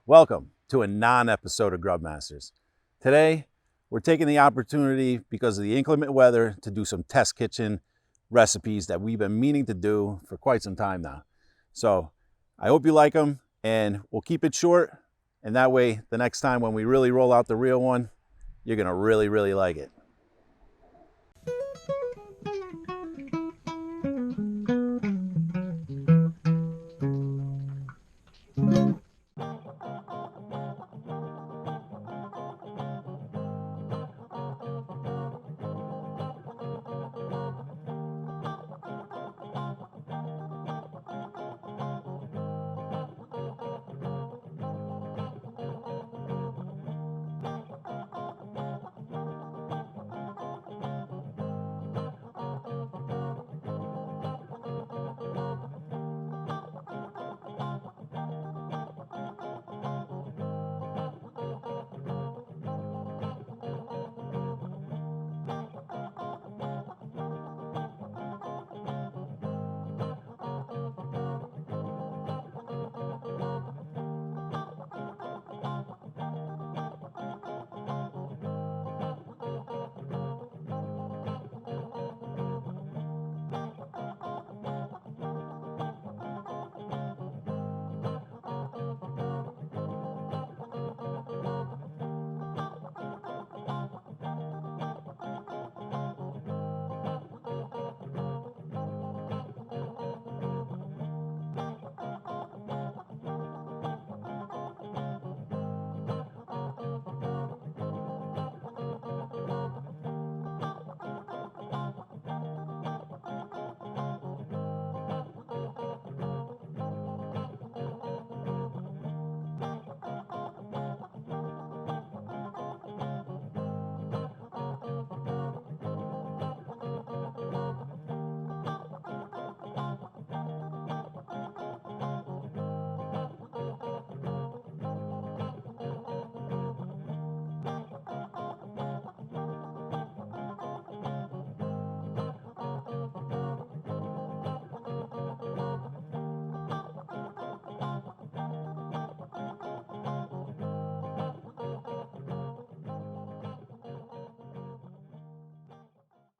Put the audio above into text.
Welcome to a non-episode of Grubmasters. Today, we're taking the opportunity because of the inclement weather to do some test kitchen recipes that we've been meaning to do for quite some time now. So I hope you like them, and we'll keep it short, and that way the next time when we really roll out the real one, you're gonna really like it.